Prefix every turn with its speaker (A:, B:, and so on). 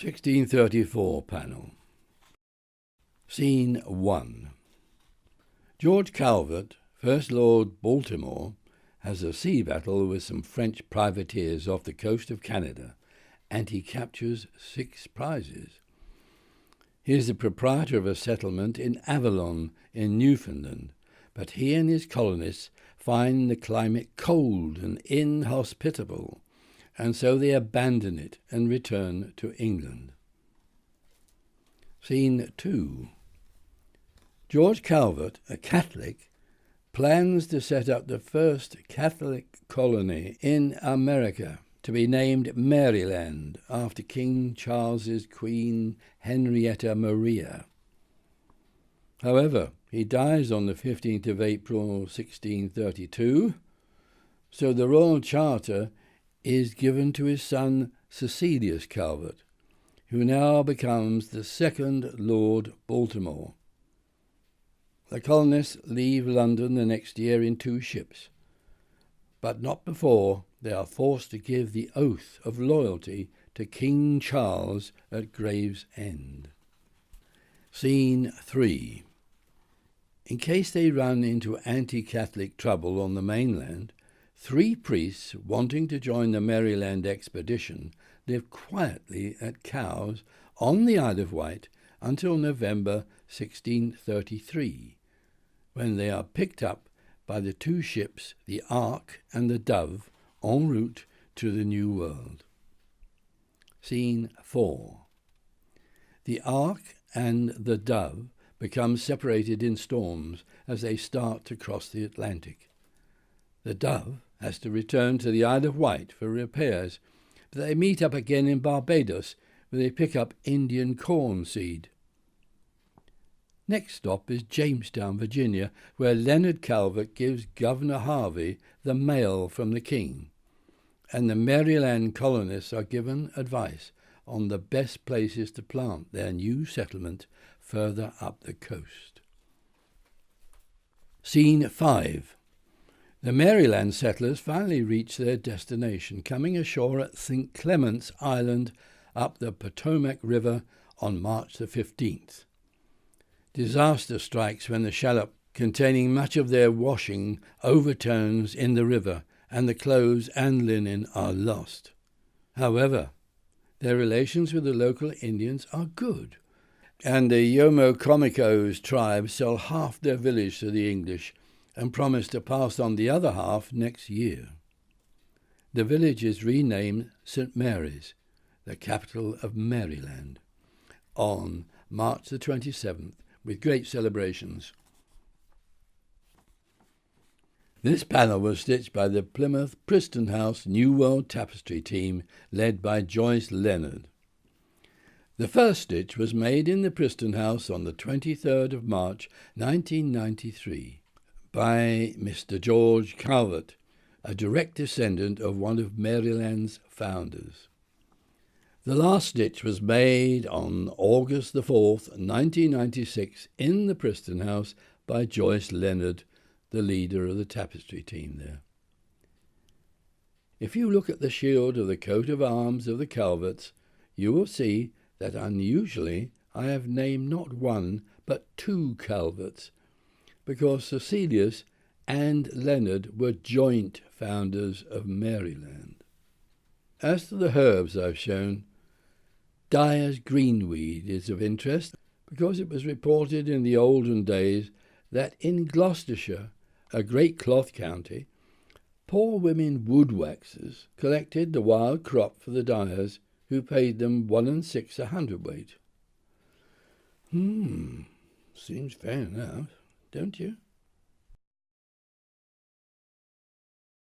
A: 1634 panel. Scene 1. George Calvert, First Lord Baltimore, has a sea battle with some French privateers off the coast of Canada, and he captures 6 prizes. He is the proprietor of a settlement in Avalon in Newfoundland, but he and his colonists find the climate cold and inhospitable, and so they abandon it and return to England. Scene 2. George Calvert, a Catholic, plans to set up the first Catholic colony in America, to be named Maryland, after King Charles's Queen Henrietta Maria. However, he dies on the 15th of April 1632, so the royal charter is given to his son Cecilius Calvert, who now becomes the 2nd Lord Baltimore. The colonists leave London the next year in 2 ships, but not before they are forced to give the oath of loyalty to King Charles at Gravesend. Scene 3. In case they run into anti-Catholic trouble on the mainland, 3 priests wanting to join the Maryland expedition live quietly at Cowes on the Isle of Wight until November 1633, when they are picked up by the 2 ships, the Ark and the Dove, en route to the New World. Scene 4. The Ark and the Dove become separated in storms as they start to cross the Atlantic. The Dove has to return to the Isle of Wight for repairs, but they meet up again in Barbados, where they pick up Indian corn seed. Next stop is Jamestown, Virginia, where Leonard Calvert gives Governor Harvey the mail from the king, and the Maryland colonists are given advice on the best places to plant their new settlement further up the coast. Scene 5. The Maryland settlers finally reach their destination, coming ashore at St. Clement's Island up the Potomac River on March the 15th. Disaster strikes when the shallop containing much of their washing overturns in the river, and the clothes and linen are lost. However, their relations with the local Indians are good, and the Yomokomikos tribe sell half their village to the English and promise to pass on the other half next year. The village is renamed St. Mary's, the capital of Maryland, on March the 27th, with great celebrations. This panel was stitched by the Plymouth Preston House New World Tapestry team, led by Joyce Leonard. The first stitch was made in the Preston House on the 23rd of March 1993 by Mr. George Calvert, a direct descendant of one of Maryland's founders. The last stitch was made on August the 4th, 1996, in the Preston House by Joyce Leonard, the leader of the tapestry team there. If you look at the shield of the coat of arms of the Calverts, you will see that unusually I have named not 1 but 2 Calverts, because Cecilius and Leonard were joint founders of Maryland. As to the herbs I've shown, Dyer's greenweed is of interest because it was reported in the olden days that in Gloucestershire, a great cloth county, poor women woodwaxers collected the wild crop for the dyers, who paid them 1 6 a hundredweight. Seems fair enough, don't you?